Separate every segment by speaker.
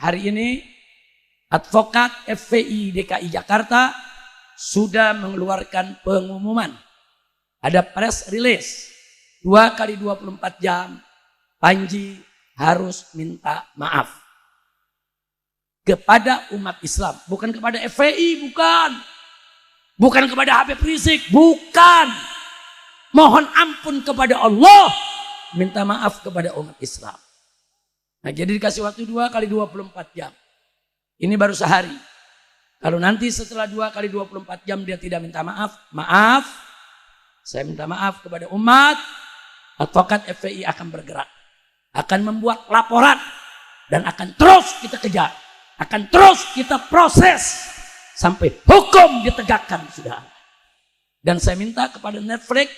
Speaker 1: hari ini advokat FPI DKI Jakarta sudah mengeluarkan pengumuman. Ada press release 2 kali 24 jam Panji harus minta maaf kepada umat Islam, bukan kepada FPI, bukan kepada Habib Rizik, bukan. Mohon ampun kepada Allah, minta maaf kepada umat Islam. Nah, jadi dikasih waktu 2 kali 24 jam. Ini baru sehari. Kalau nanti setelah 2 kali 24 jam dia tidak minta maaf, saya minta maaf kepada umat, advokat FPI akan bergerak. Akan membuat laporan dan akan terus kita kejar. Akan terus kita proses sampai hukum ditegakkan, sudah. Dan saya minta kepada Netflix,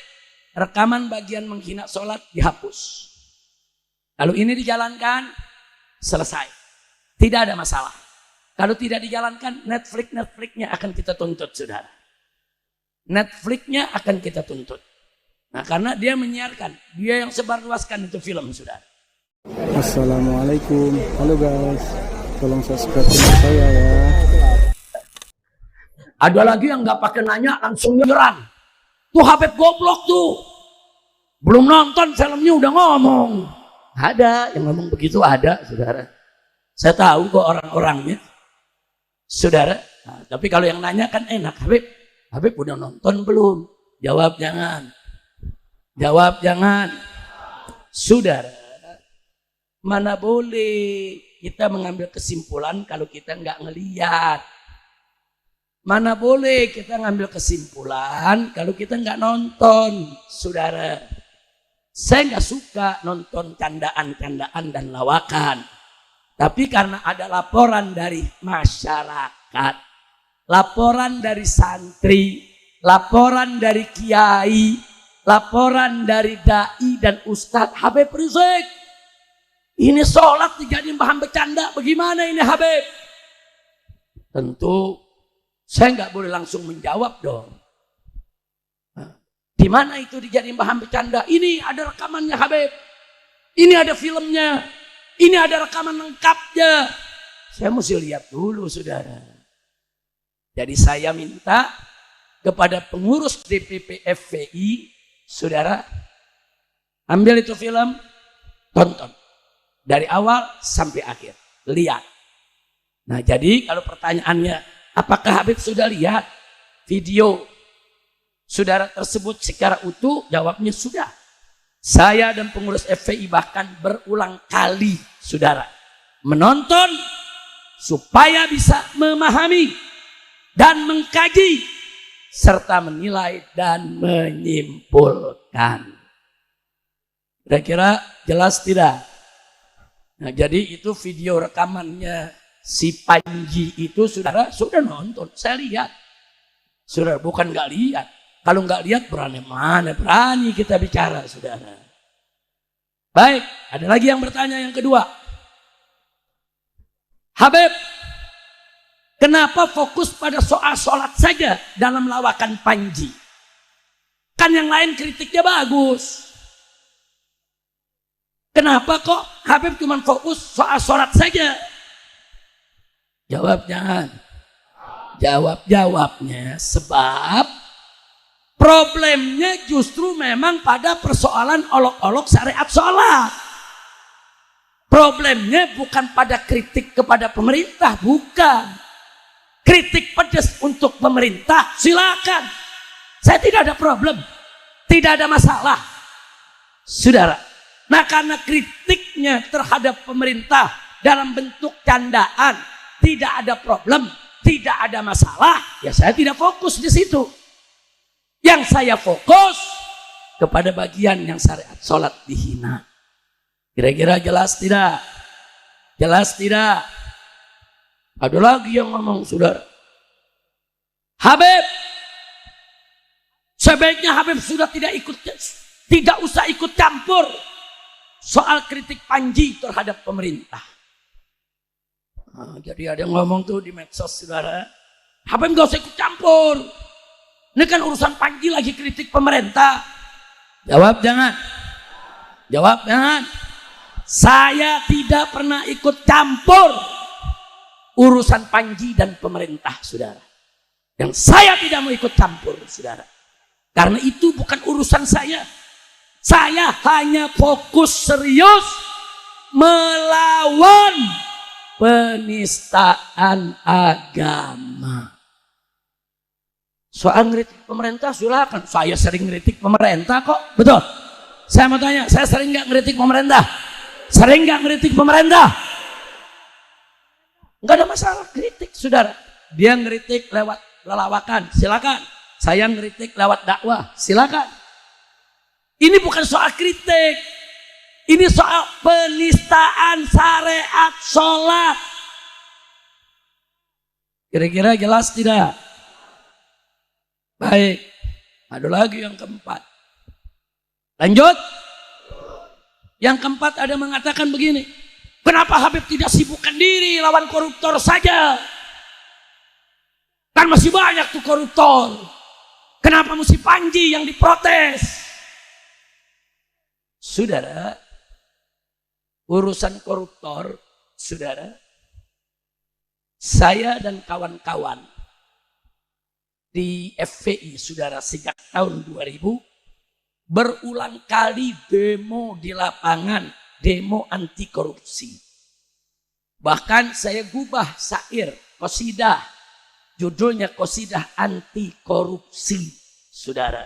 Speaker 1: rekaman bagian menghina sholat dihapus. Kalau ini dijalankan, selesai. Tidak ada masalah. Kalau tidak dijalankan, Netflix-nya akan kita tuntut, saudara. Netflix-nya akan kita tuntut. Nah, karena dia menyiarkan, dia yang sebarluaskan itu film, saudara.
Speaker 2: Assalamualaikum, halo guys, tolong subscribe channel saya ya.
Speaker 1: Ada lagi yang nggak pakai nanya langsung nyerang. Tuh Habib goblok tuh. Belum nonton filmnya udah ngomong. Ada yang ngomong begitu, ada, saudara. Saya tahu kok orang-orangnya, saudara. Nah, tapi kalau yang nanya kan enak, Habib udah nonton belum? Jawab jangan. Jawab jangan. Saudara, mana boleh kita mengambil kesimpulan kalau kita nggak ngeliat. Mana boleh kita ngambil kesimpulan kalau kita nggak nonton, saudara. Saya nggak suka nonton candaan-candaan dan lawakan. Tapi karena ada laporan dari masyarakat, laporan dari santri, laporan dari kiai, laporan dari dai dan ustadz Habib Rizik. Ini sholat dijadiin bahan bercanda, bagaimana ini Habib? Tentu saya nggak boleh langsung menjawab dong. Di mana itu dijadiin bahan bercanda? Ini ada rekamannya Habib. Ini ada filmnya. Ini ada rekaman lengkapnya. Saya mesti lihat dulu, saudara. Jadi saya minta kepada pengurus DPP FPI, saudara, ambil itu film, tonton. Dari awal sampai akhir. Lihat. Nah, jadi kalau pertanyaannya, apakah Habib sudah lihat video saudara tersebut secara utuh? Jawabnya sudah. Saya dan pengurus FPI bahkan berulang kali, saudara, menonton supaya bisa memahami dan mengkaji serta menilai dan menyimpulkan. Kira-kira jelas tidak? Nah, jadi itu video rekamannya si Panji itu, saudara, sudah nonton. Saya lihat. Saudara, bukan nggak lihat. Kalau nggak lihat berani kita bicara, saudara. Baik, ada lagi yang bertanya yang kedua. Habib, kenapa fokus pada soal sholat saja dalam lawakan Panji? Kan yang lain kritiknya bagus. Kenapa kok Habib cuma fokus soal sholat saja? Jawab jangan. Jawabnya sebab problemnya justru memang pada persoalan olok-olok syariat sholat. Problemnya bukan pada kritik kepada pemerintah, bukan. Kritik pedas untuk pemerintah, silakan. Saya tidak ada problem, tidak ada masalah, saudara. Nah, karena kritiknya terhadap pemerintah dalam bentuk candaan, tidak ada problem, tidak ada masalah, ya saya tidak fokus di situ. Yang saya fokus kepada bagian yang syariat sholat dihina. Kira-kira jelas tidak? Jelas tidak? Ada lagi yang ngomong, saudara. Habib, sebaiknya Habib sudah tidak usah ikut campur soal kritik Panji terhadap pemerintah. Nah, jadi ada yang ngomong tuh di medsos, saudara. Habib gak usah ikut campur. Ini kan urusan Panji lagi kritik pemerintah. Jawab jangan. Jawab jangan. Saya tidak pernah ikut campur urusan Panji dan pemerintah, saudara. Yang saya tidak mau ikut campur, saudara. Karena itu bukan urusan saya. Saya hanya fokus serius melawan penistaan agama. Soal ngeritik pemerintah silakan. Saya sering ngeritik pemerintah kok. Betul. Saya mau tanya, saya sering nggak ngeritik pemerintah? Sering nggak ngeritik pemerintah? Nggak ada masalah kritik, saudara. Dia ngeritik lewat lelawakan, silakan. Saya ngeritik lewat dakwah, silakan. Ini bukan soal kritik. Ini soal penistaan syariat sholat. Kira-kira jelas tidak? Baik. Ada lagi yang keempat. Lanjut. Yang keempat ada mengatakan begini. Kenapa Habib tidak sibukkan diri lawan koruptor saja? Kan masih banyak tuh koruptor. Kenapa mesti Panji yang diprotes? Saudara, urusan koruptor, saudara, saya dan kawan-kawan di FPI, saudara, sejak tahun 2000 berulang kali demo di lapangan, demo anti korupsi. Bahkan saya gubah syair, qasidah, judulnya qasidah anti korupsi, saudara.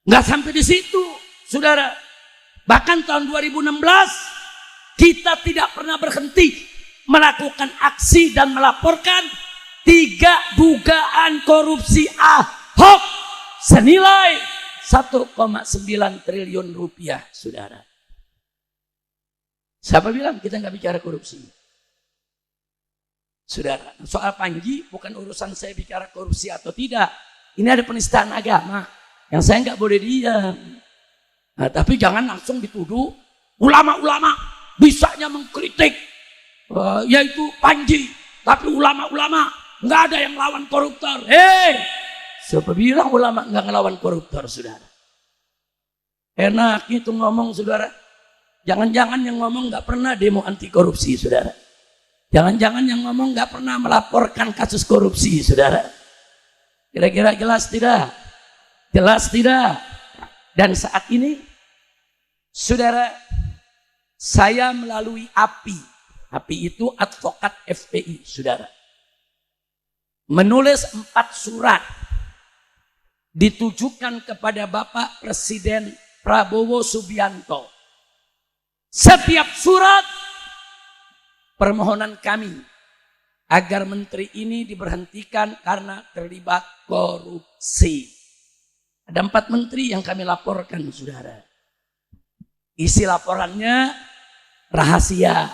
Speaker 1: Nggak sampai di situ, saudara. Bahkan tahun 2016 kita tidak pernah berhenti melakukan aksi dan melaporkan 3 dugaan korupsi Ahok senilai 1,9 triliun rupiah, saudara. Siapa bilang kita nggak bicara korupsi? Saudara, soal Panji bukan urusan saya bicara korupsi atau tidak. Ini ada penistaan agama yang saya nggak boleh diam. Nah, tapi jangan langsung dituduh ulama-ulama bisanya mengkritik yaitu Panji, tapi ulama-ulama nggak ada yang lawan koruptor. Siapa bilang ulama nggak ngelawan koruptor, saudara? Enak itu ngomong, saudara. Jangan-jangan yang ngomong nggak pernah demo anti korupsi, saudara. Jangan-jangan yang ngomong nggak pernah melaporkan kasus korupsi, saudara. Kira-kira jelas tidak? Jelas tidak? Dan saat ini, saudara, saya melalui API. API itu advokat FPI, saudara. Menulis 4 surat ditujukan kepada Bapak Presiden Prabowo Subianto. Setiap surat permohonan kami agar menteri ini diberhentikan karena terlibat korupsi. Ada 4 menteri yang kami laporkan, saudara. Isi laporannya rahasia.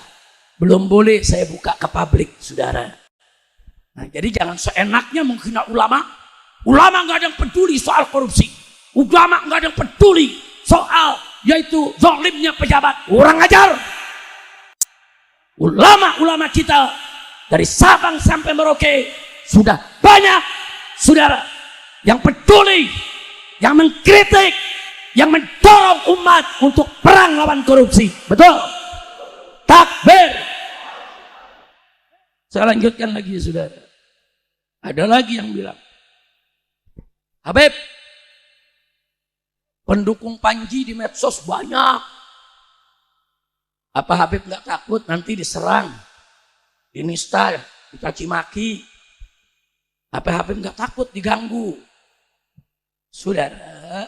Speaker 1: Belum boleh saya buka ke publik, saudara. Nah, jadi jangan seenaknya menghina ulama. Ulama nggak ada yang peduli soal korupsi. Ulama nggak ada yang peduli soal yaitu zalimnya pejabat. Kurang ajar. Ulama-ulama kita dari Sabang sampai Merauke sudah banyak, saudara, yang peduli, yang mengkritik, yang mendorong umat untuk perang lawan korupsi. Betul? Takbir. Saya lanjutkan lagi, saudara. Ada lagi yang bilang, Habib, pendukung Panji di medsos banyak. Apa Habib nggak takut nanti diserang, dinista, dicaci maki? Apa Habib nggak takut diganggu? Saudara,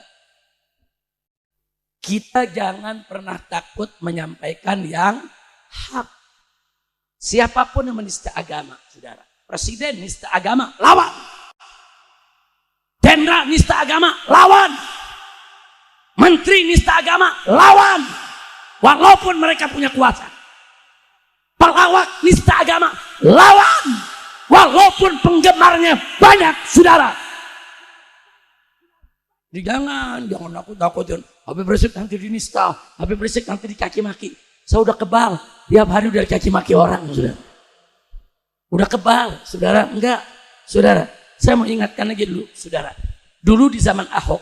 Speaker 1: kita jangan pernah takut menyampaikan yang hak. Siapapun yang menista agama, saudara. Presiden nista agama, lawan. Jenderal nista agama, lawan. Menteri nista agama, lawan. Walaupun mereka punya kuasa. Pelawak nista agama, lawan. Walaupun penggemarnya banyak, saudara. Jangan takut-takutin. Habib Rizik nanti dinista, Habib Rizik nanti dicaci maki. Saya udah kebal, tiap hari udah dicaci maki orang, saudara. Udah kebal, saudara. Enggak, saudara. Saya mau ingatkan lagi dulu, saudara. Dulu di zaman Ahok,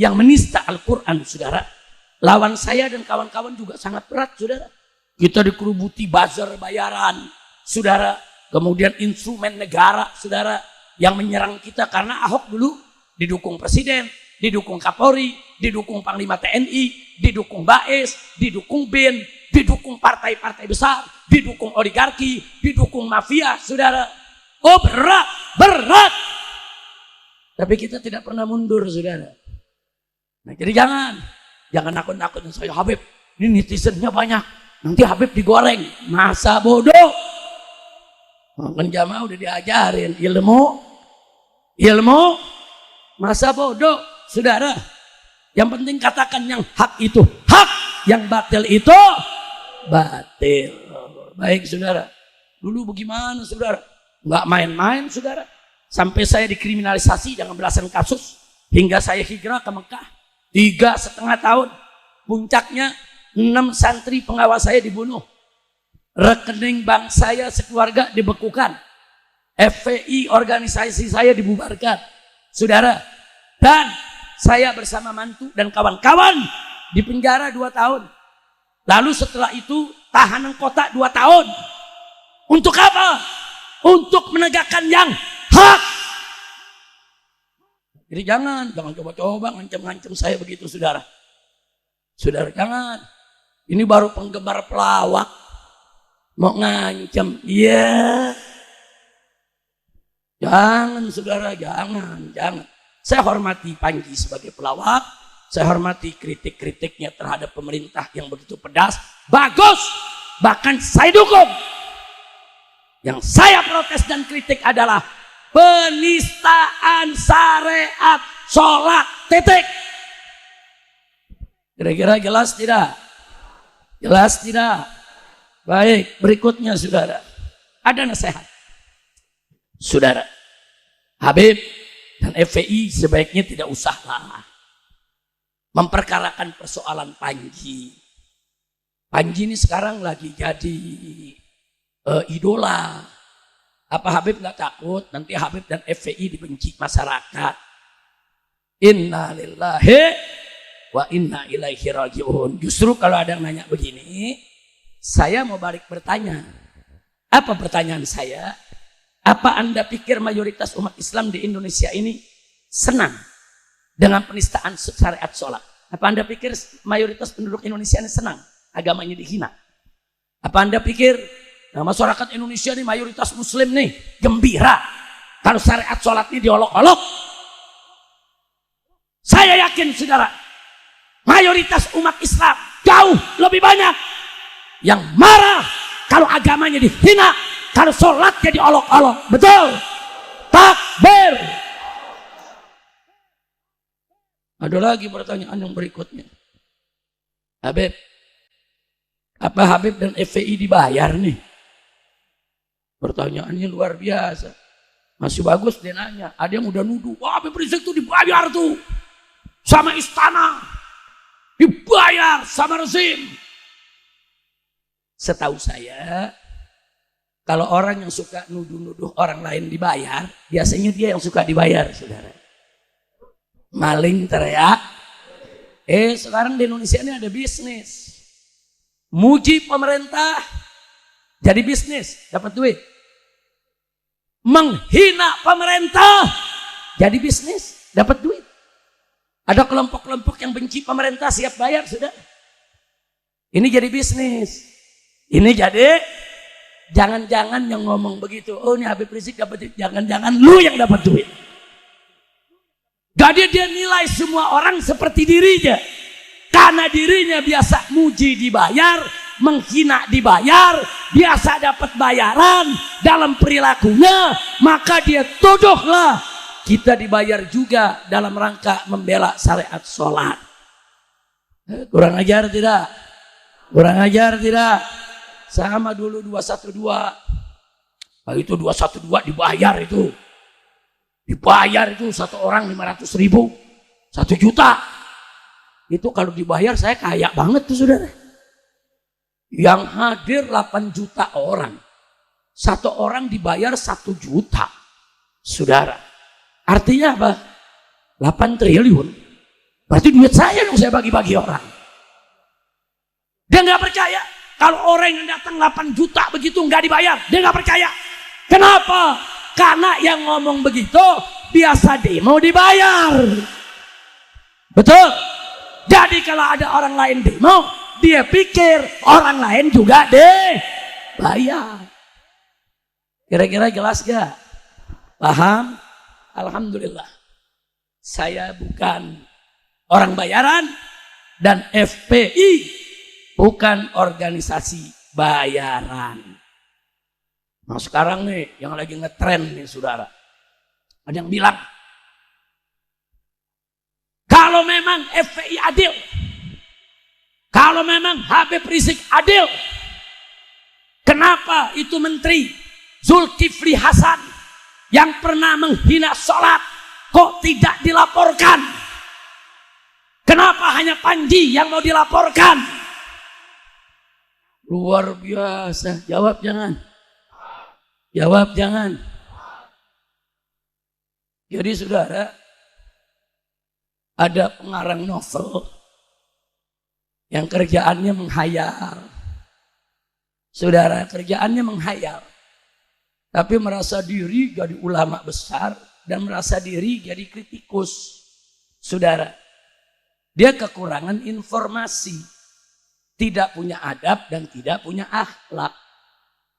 Speaker 1: yang menista Al-Quran, saudara, lawan saya dan kawan-kawan juga sangat berat, saudara. Kita dikerubuti buzzer bayaran, saudara. kemudian instrumen negara, saudara, yang menyerang kita karena Ahok dulu didukung presiden, didukung Kapolri, didukung Panglima TNI, didukung BAES, didukung BIN, didukung partai-partai besar, didukung oligarki, didukung mafia, saudara. Oh berat, berat. Tapi kita tidak pernah mundur, saudara. Nah, jadi jangan nakut-nakutin saya Habib. Ini netizennya banyak. Nanti Habib digoreng. Masa bodoh. Kan jamaah udah diajarin ilmu. Masa bodoh, saudara. Yang penting katakan yang hak itu hak, yang batil itu batil. Baik, saudara. Dulu bagaimana, saudara? Nggak main-main, saudara. Sampai saya dikriminalisasi dengan belasan kasus hingga saya hijrah ke Mekah 3,5 tahun. Puncaknya 6 santri pengawas saya dibunuh, rekening bank saya sekeluarga dibekukan, FPI organisasi saya dibubarkan, saudara. Dan saya bersama mantu dan kawan-kawan di penjara 2 tahun. Lalu setelah itu tahanan kota 2 tahun. Untuk apa? Untuk menegakkan yang hak. Jadi jangan coba-coba ngancam-ngancam saya begitu, saudara. Saudara, jangan. Ini baru penggemar pelawak. Mau ngancam. Iya. Jangan, saudara, jangan. Saya hormati Panji sebagai pelawak. Saya hormati kritik-kritiknya terhadap pemerintah yang begitu pedas. Bagus. Bahkan saya dukung. Yang saya protes dan kritik adalah penistaan syariat sholat, titik. Kira-kira jelas tidak? Jelas tidak? Baik, berikutnya, saudara. Ada nasihat. Saudara, Habib dan FPI sebaiknya tidak usahlah memperkarakan persoalan Panji. Panji ini sekarang lagi jadi idola. Apa Habib nggak takut nanti Habib dan FPI dibenci masyarakat? Inna lillahi wa inna ilaihi raji'un. Justru kalau ada yang nanya begini, saya mau balik bertanya. Apa pertanyaan saya? Apa Anda pikir mayoritas umat Islam di Indonesia ini senang dengan penistaan syariat sholat? Apa Anda pikir mayoritas penduduk Indonesia ini senang agamanya dihina? Apa Anda pikir masyarakat Indonesia ini mayoritas muslim nih gembira kalau syariat sholat ini diolok-olok? Saya yakin, saudara, mayoritas umat Islam jauh lebih banyak yang marah kalau agamanya dihina, kalau sholatnya diolok-olok. Betul? Takbir. Ada lagi pertanyaan yang berikutnya. Habib, apa Habib dan FPI dibayar nih? Pertanyaannya luar biasa. Masih bagus dia nanya. Ada yang udah nuduh, wah Habib Rizik tuh dibayar tuh sama istana, dibayar sama rezim. Setahu saya, kalau orang yang suka nuduh-nuduh orang lain dibayar, biasanya dia yang suka dibayar, saudara. Maling teriak. Sekarang di Indonesia ini ada bisnis. Muji pemerintah jadi bisnis, dapat duit. Menghina pemerintah jadi bisnis, dapat duit. Ada kelompok-kelompok yang benci pemerintah siap bayar, sudah. Ini jadi bisnis. Ini jadi, jangan-jangan yang ngomong begitu, oh ini Habib Rizik dapat duit, jangan-jangan lu yang dapat duit. Jadi dia nilai semua orang seperti dirinya. Karena dirinya biasa muji dibayar, menghina dibayar, biasa dapat bayaran dalam perilakunya, maka dia tuduhlah kita dibayar juga dalam rangka membela syariat sholat. Kurang ajar tidak? Kurang ajar tidak? Sama dulu 212. Itu 212 dibayar itu. Dibayar itu satu orang 500.000, 1 juta. Itu kalau dibayar saya kaya banget tuh, saudara. Yang hadir 8 juta orang. Satu orang dibayar 1 juta. Saudara. Artinya apa? 8 triliun. Berarti duit saya dong saya bagi-bagi orang. Dia nggak percaya. Kalau orang yang datang 8 juta begitu nggak dibayar. Dia nggak percaya. Kenapa? Karena yang ngomong begitu biasa demo dibayar. Betul? Jadi kalau ada orang lain demo, dia pikir orang lain juga bayar. Kira-kira jelas gak? Paham? Alhamdulillah. Saya bukan orang bayaran dan FPI bukan organisasi bayaran. Nah sekarang nih yang lagi ngetren nih saudara. Ada yang bilang, kalau memang FPI adil, kalau memang Habib Rizik adil, kenapa itu Menteri Zulkifli Hasan yang pernah menghina sholat kok tidak dilaporkan? Kenapa hanya Panji yang mau dilaporkan? Luar biasa. Jawab jangan. Jawab jangan. Jadi saudara, ada pengarang novel yang kerjaannya menghayal. Saudara, kerjaannya menghayal. Tapi merasa diri jadi ulama besar dan merasa diri jadi kritikus. Saudara, dia kekurangan informasi, tidak punya adab dan tidak punya akhlak.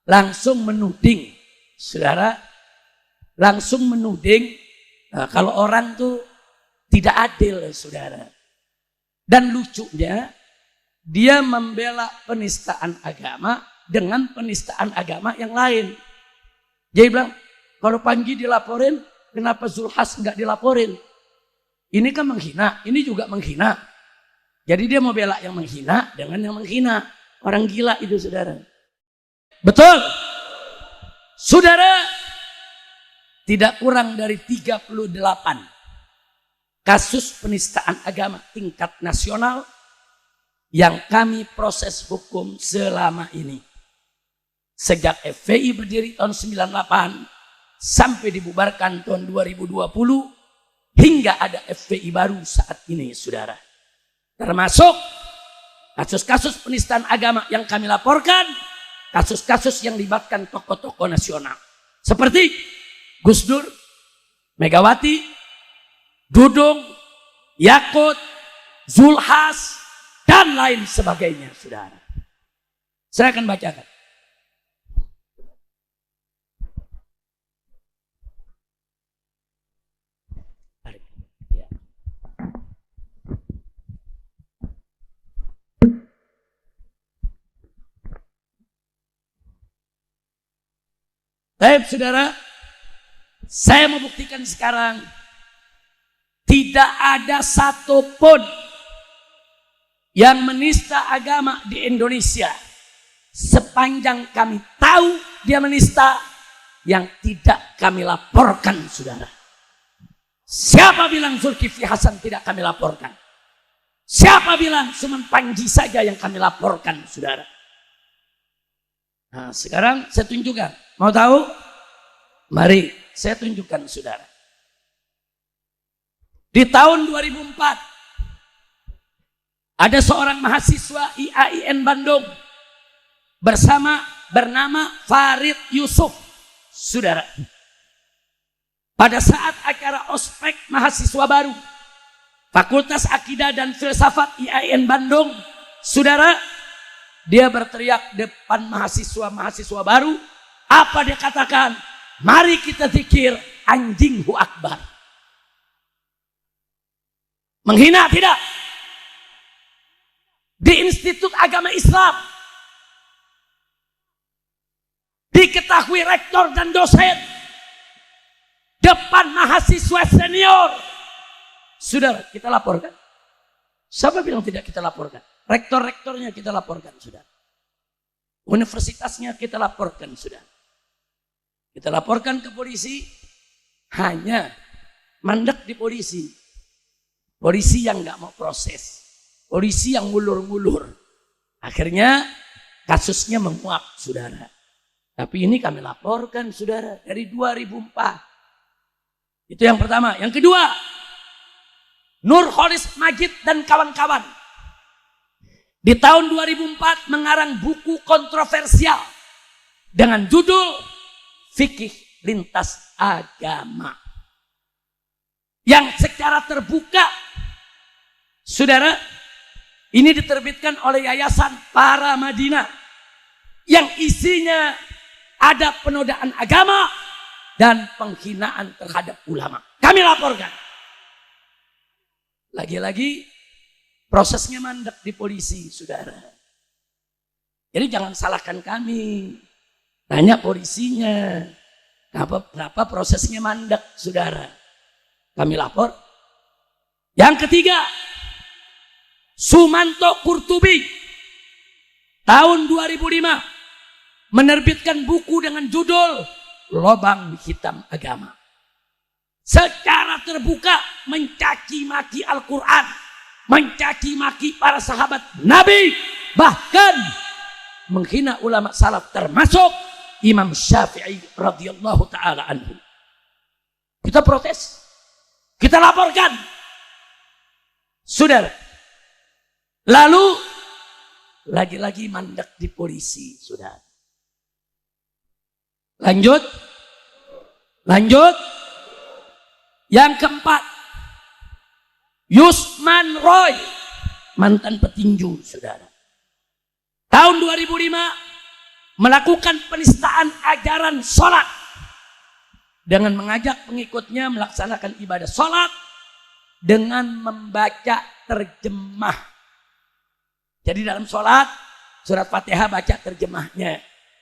Speaker 1: Langsung menuding, saudara, langsung menuding kalau orang tuh tidak adil, saudara. Dan lucunya, dia membela penistaan agama dengan penistaan agama yang lain. Dia bilang, kalau Panji dilaporin, kenapa Zulhas nggak dilaporin? Ini kan menghina, ini juga menghina. Jadi dia mau bela yang menghina dengan yang menghina. Orang gila itu saudara. Betul? Saudara, tidak kurang dari 38 kasus penistaan agama tingkat nasional yang kami proses hukum selama ini. Sejak FPI berdiri tahun 98 sampai dibubarkan tahun 2020 hingga ada FPI baru saat ini saudara. Termasuk kasus-kasus penistaan agama yang kami laporkan, kasus-kasus yang melibatkan tokoh-tokoh nasional. Seperti Gus Dur, Megawati, Dudung, Yakut, Zulhas, dan lain sebagainya saudara. Saya akan bacakan. Baik saudara, saya membuktikan sekarang tidak ada satupun yang menista agama di Indonesia sepanjang kami tahu dia menista yang tidak kami laporkan saudara. Siapa bilang Zulkifli Hasan tidak kami laporkan? Siapa bilang cuma Panji saja yang kami laporkan saudara? Nah sekarang saya tunjukkan. Mau tahu? Mari saya tunjukkan saudara. Di tahun 2004 ada seorang mahasiswa IAIN Bandung bernama Farid Yusuf saudara. Pada saat acara ospek mahasiswa baru Fakultas Akidah dan Filsafat IAIN Bandung saudara, dia berteriak depan mahasiswa baru. Apa dia katakan? Mari kita zikir anjinghu akbar. Menghina tidak? Di Institut Agama Islam diketahui rektor dan dosen depan mahasiswa senior. Saudara, kita laporkan. Siapa bilang tidak kita laporkan? Rektor-rektornya kita laporkan, saudara. Universitasnya kita laporkan, saudara. Kita laporkan ke polisi, hanya mandek di polisi. Polisi yang nggak mau proses. Polisi yang ngulur-ngulur. Akhirnya kasusnya menguap, saudara. Tapi ini kami laporkan, saudara, dari 2004. Itu yang pertama. Yang kedua, Nurholis Majid dan kawan-kawan. Di tahun 2004 mengarang buku kontroversial dengan judul fikih lintas agama. Yang secara terbuka, saudara, ini diterbitkan oleh Yayasan Para Madinah. Yang isinya ada penodaan agama dan penghinaan terhadap ulama. Kami laporkan. Lagi-lagi prosesnya mandek di polisi, saudara. Jadi jangan salahkan kami. Tanya polisinya. Kenapa prosesnya mandek, saudara? Kami lapor. Yang ketiga, Sumanto Kurtubi tahun 2005 menerbitkan buku dengan judul Lobang Hitam Agama. Secara terbuka mencaci maki Al-Quran, mencaci maki para sahabat Nabi, bahkan menghina ulama salaf termasuk Imam Syafi'i radhiyallahu taala anhu. Kita protes. Kita laporkan. Saudara. Lalu lagi-lagi mandek di polisi, saudara. Lanjut. Yang keempat, Yusman Roy, mantan petinju, saudara. Tahun 2005 melakukan penistaan ajaran sholat dengan mengajak pengikutnya melaksanakan ibadah sholat dengan membaca terjemah. Jadi dalam sholat, surat Fatihah baca terjemahnya,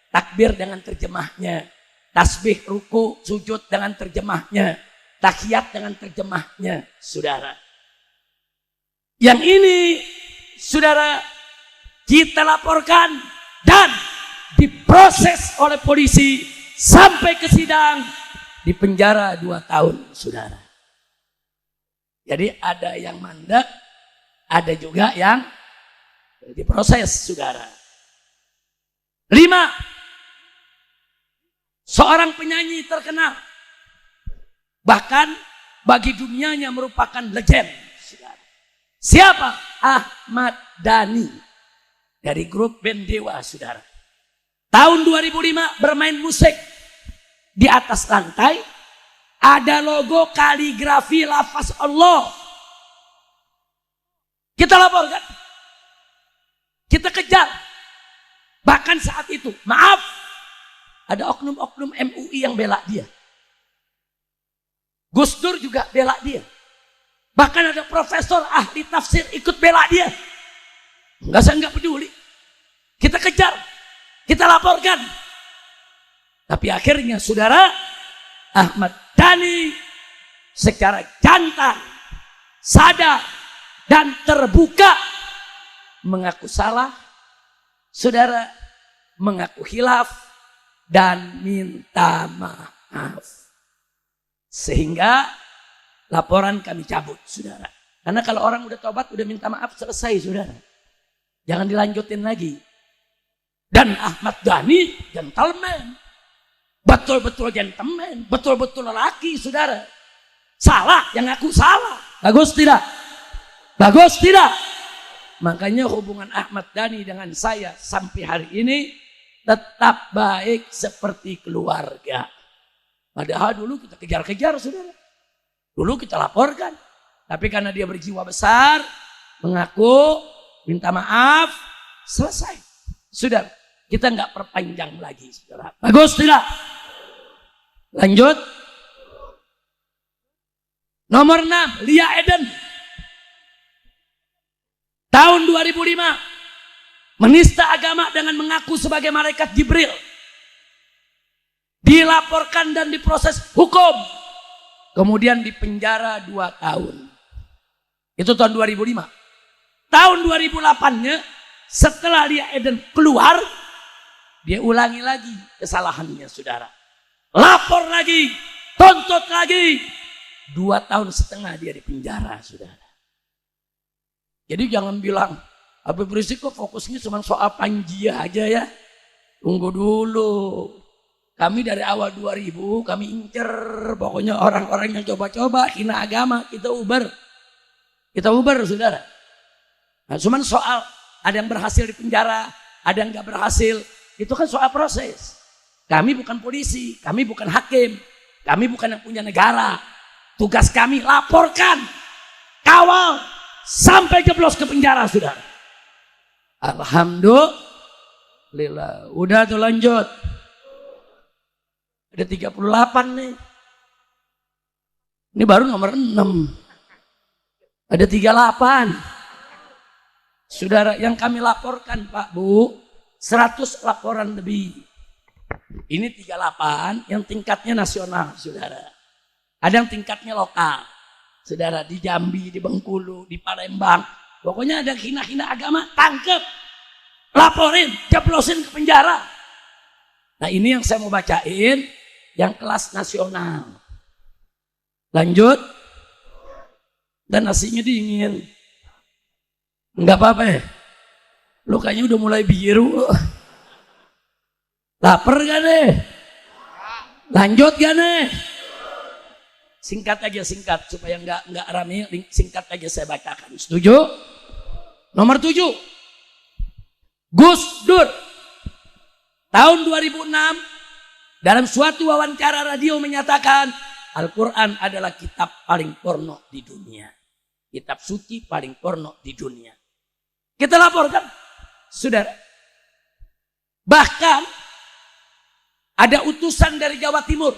Speaker 1: takbir dengan terjemahnya, tasbih, ruku, sujud dengan terjemahnya, tahiyat dengan terjemahnya, saudara. Yang ini, saudara, kita laporkan dan diproses oleh polisi sampai ke sidang. Di penjara 2 tahun, saudara. Jadi ada yang mandek, ada juga yang diproses, saudara. 5. Seorang penyanyi terkenal, bahkan bagi dunianya merupakan legend, saudara. Siapa? Ahmad Dhani dari grup band Dewa, saudara. Tahun 2005 bermain musik. Di atas lantai ada logo kaligrafi lafaz Allah. Kita laporkan. Kita kejar. Bahkan saat itu, maaf, ada oknum-oknum MUI yang bela dia. Gus Dur juga bela dia. Bahkan ada profesor ahli tafsir ikut bela dia. Saya enggak peduli. Kita kejar. Kita laporkan. Tapi akhirnya, saudara, Ahmad Dhani secara jantan, sadar, dan terbuka mengaku salah, saudara, mengaku khilaf, dan minta maaf. Sehingga laporan kami cabut, saudara. Karena kalau orang udah tobat, udah minta maaf, selesai, saudara. Jangan dilanjutin lagi. Dan Ahmad Dhani gentleman. Betul-betul gentleman, betul-betul lelaki, saudara. Salah, yang ngaku salah. Bagus tidak? Bagus tidak? Makanya hubungan Ahmad Dhani dengan saya sampai hari ini tetap baik seperti keluarga. Padahal dulu kita kejar-kejar, saudara. Dulu kita laporkan. Tapi karena dia berjiwa besar, mengaku, minta maaf, selesai. Sudah, kita nggak perpanjang lagi, saudara. Bagus tidak? Lanjut. Nomor 6, Lia Eden. Tahun 2005 menista agama dengan mengaku sebagai malaikat Jibril. Dilaporkan dan diproses hukum. Kemudian dipenjara 2 tahun. Itu tahun 2005. Tahun 2008-nya setelah Lia Eden keluar, dia ulangi lagi kesalahannya, saudara. Lapor lagi, tuntut lagi. 2,5 tahun dia di penjara, saudara. Jadi jangan bilang, Habib Rizik kok fokusnya cuma soal Panji aja ya. Tunggu dulu. Kami dari awal 2000, kami incer pokoknya orang-orang yang coba-coba hina agama, kita uber. Kita uber, saudara. Nah, cuman soal ada yang berhasil di penjara, ada yang nggak berhasil, itu kan soal proses. Kami bukan polisi, kami bukan hakim, kami bukan yang punya negara. Tugas kami laporkan, kawal, sampai jeblos ke penjara, saudara. Alhamdulillah. Udah tuh lanjut. Ada 38 nih. Ini baru nomor 6. Ada 38. Saudara, yang kami laporkan Pak Bu, 100 laporan lebih. Ini 38 yang tingkatnya nasional, saudara. Ada yang tingkatnya lokal. Saudara, di Jambi, di Bengkulu, di Palembang. Pokoknya ada hina-hina agama, tangkep. Laporin, jeblosin ke penjara. Nah ini yang saya mau bacain, yang kelas nasional. Lanjut. Dan nasinya dingin. Enggak apa-apa ya. Lu kayaknya udah mulai biru. Laper gak nih? Lanjut gak nih? Singkat aja, singkat supaya nggak rame. Singkat aja saya bacakan. Setuju? Nomor 7. Gus Dur tahun 2006 dalam suatu wawancara radio menyatakan Al-Quran adalah kitab paling porno di dunia. Kitab suci paling porno di dunia. Kita laporkan, saudara. Bahkan ada utusan dari Jawa Timur,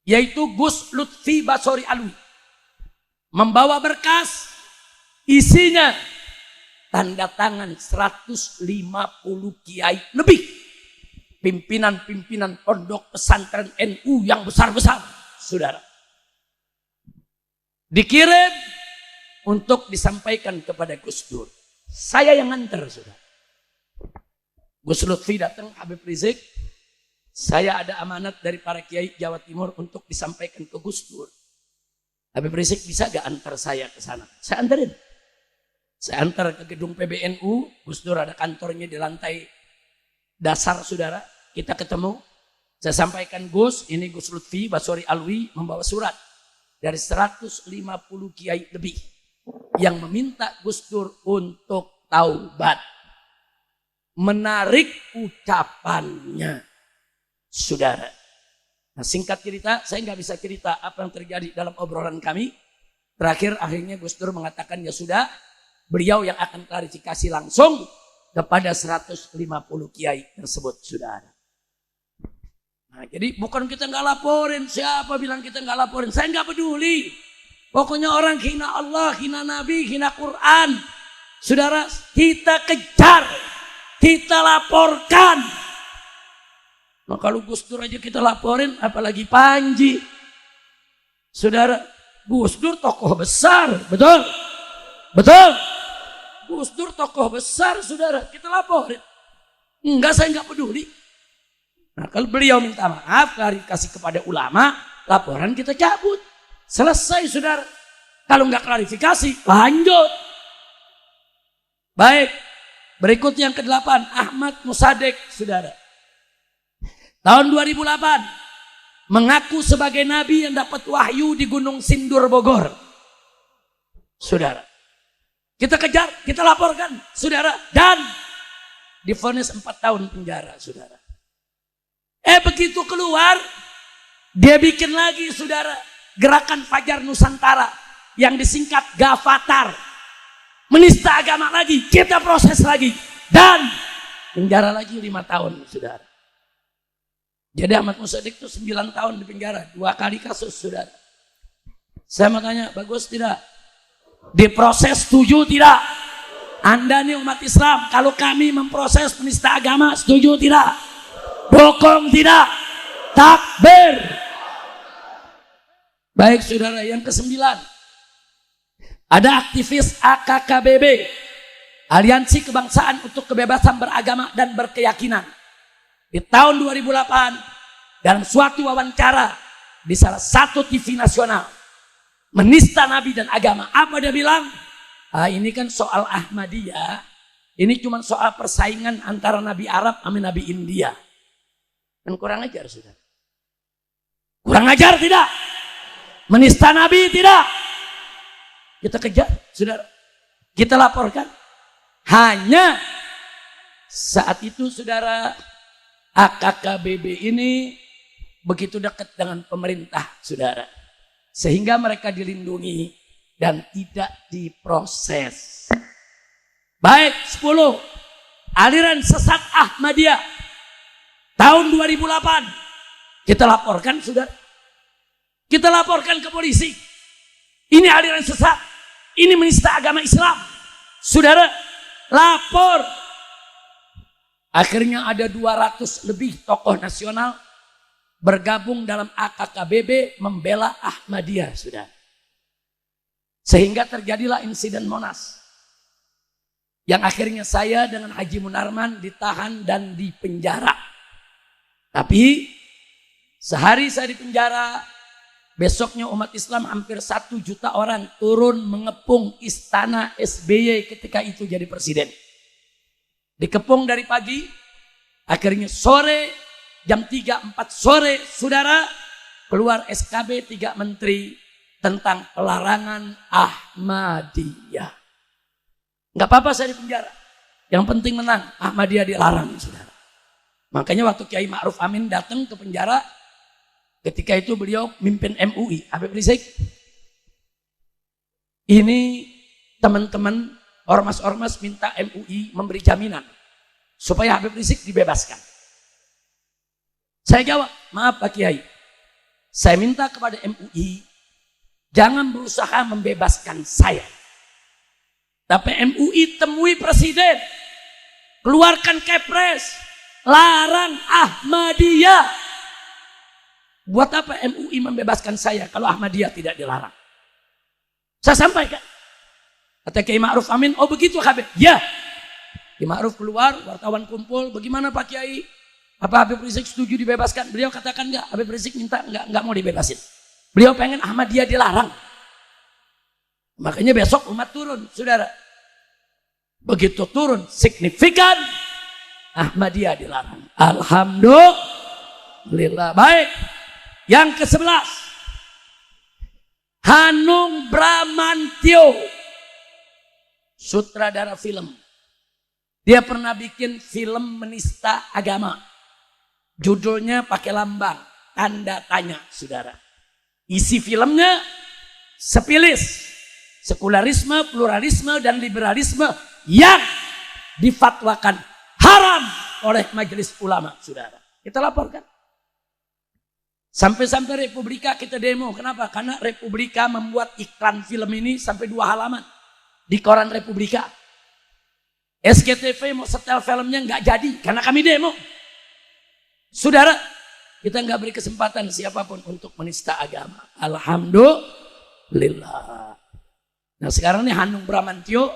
Speaker 1: yaitu Gus Lutfi Basori Alwi, membawa berkas isinya tanda tangan 150 kiai lebih, pimpinan-pimpinan pondok pesantren NU yang besar-besar, saudara. Dikirim untuk disampaikan kepada Gus Dur. Saya yang nganter, saudara. Gus Lutfi datang, Habib Rizik. Saya ada amanat dari para kiai Jawa Timur untuk disampaikan ke Gus Dur. Habib Rizik bisa gak antar saya ke sana? Saya anterin. Saya antar ke gedung PBNU. Gus Dur ada kantornya di lantai dasar, saudara. Kita ketemu. Saya sampaikan, Gus, ini Gus Lutfi Basori Alwi membawa surat dari 150 kiai lebih yang meminta Gus Dur untuk taubat. Menarik ucapannya, saudara. Nah, singkat cerita, saya nggak bisa cerita apa yang terjadi dalam obrolan kami. Terakhir akhirnya Gus Dur mengatakan ya sudah, beliau yang akan klarifikasi langsung kepada 150 kiai tersebut, saudara. Nah, jadi bukan kita nggak laporin, siapa bilang kita nggak laporin? Saya nggak peduli. Pokoknya orang hina Allah, hina Nabi, hina Quran, saudara, kita kejar, kita laporkan. Nah, kalau Gus Dur aja kita laporin, apalagi Panji. Saudara, Gus Dur tokoh besar, betul? Betul? Gus Dur tokoh besar, saudara, kita laporin. Enggak, saya enggak peduli. Nah, kalau beliau minta maaf, klarifikasi kepada ulama, laporan kita cabut. Selesai, saudara. Kalau enggak klarifikasi, lanjut. Baik, berikut yang ke-8, Ahmad Musadek, saudara. Tahun 2008 mengaku sebagai nabi yang dapat wahyu di Gunung Sindur Bogor. Saudara, kita kejar, kita laporkan, saudara, dan divonis 4 tahun penjara, saudara. Begitu keluar, dia bikin lagi, saudara, gerakan Fajar Nusantara yang disingkat Gavatar. Menista agama lagi, kita proses lagi, dan penjara lagi 5 tahun, saudara. Jadi Ahmad Musaddiq itu 9 tahun di penjara, 2 kali kasus, saudara. Saya mau tanya, bagus tidak? Diproses, setuju tidak? Anda nih umat Islam, kalau kami memproses penista agama, setuju tidak? Dukung tidak? Takbir. Baik, saudara, yang ke-9. Ada aktivis AKKBB, Aliansi Kebangsaan untuk Kebebasan Beragama dan Berkeyakinan. Di tahun 2008, dalam suatu wawancara di salah satu TV nasional, menista Nabi dan agama. Apa dia bilang? Ini kan soal Ahmadiyah, ini cuma soal persaingan antara Nabi Arab sama Nabi India. Dan kurang ajar, saudara. Kurang ajar tidak? Menista Nabi tidak? Kita kejar, saudara. Kita laporkan. Hanya saat itu, saudara, AKKBB ini begitu dekat dengan pemerintah, saudara. Sehingga mereka dilindungi dan tidak diproses. Baik, 10. Aliran sesat Ahmadiyah. Tahun 2008. Kita laporkan, saudara. Kita laporkan ke polisi. Ini aliran sesat. Ini menista agama Islam. Saudara, lapor. Akhirnya ada 200 lebih tokoh nasional bergabung dalam AKKBB membela Ahmadiyah, saudara. Sehingga terjadilah insiden Monas. Yang akhirnya saya dengan Haji Munarman ditahan dan dipenjara. Tapi sehari saya dipenjara, besoknya umat Islam hampir 1 juta orang turun mengepung istana SBY ketika itu jadi presiden. Dikepung dari pagi, akhirnya sore, jam 3, 4 sore, saudara, keluar SKB 3 menteri tentang pelarangan Ahmadiyah. Nggak apa-apa saya di penjara. Yang penting menang. Ahmadiyah dilarang, saudara. Makanya waktu Kiai Ma'ruf Amin datang ke penjara, ketika itu beliau mimpin MUI, Habib Rizik. Ini teman-teman ormas-ormas minta MUI memberi jaminan supaya Habib Rizik dibebaskan. Saya jawab, maaf Pak Kiai, saya minta kepada MUI jangan berusaha membebaskan saya. Tapi MUI temui presiden, keluarkan kepres, larang Ahmadiyah. Buat apa MUI membebaskan saya kalau Ahmadiyah tidak dilarang? Saya sampaikan. Kata Kiai Ma'ruf Amin, oh begitu Habib? Ya. Kiai Ma'ruf keluar, wartawan kumpul, bagaimana Pak Kiai? Apa Habib Rizik setuju dibebaskan? Beliau katakan enggak, Habib Rizik minta enggak mau dibebasin. Beliau pengen Ahmadiyah dilarang. Makanya besok umat turun, saudara. Begitu turun signifikan, Ahmadiyah dilarang. Alhamdulillah. Baik. Yang ke-11. Hanung Bramantyo, sutradara film. Dia pernah bikin film menista agama. Judulnya pakai lambang tanda tanya, saudara. Isi filmnya sepilis. Sekularisme, pluralisme, dan liberalisme yang difatwakan haram oleh majelis ulama, saudara. Kita laporkan. Sampai-sampai Republika kita demo. Kenapa? Karena Republika membuat iklan film ini sampai 2 halaman di koran Republika. SCTV mau setel filmnya nggak jadi karena kami demo. Saudara, kita nggak beri kesempatan siapapun untuk menista agama. Alhamdulillah. Nah sekarang nih Hanung Bramantyo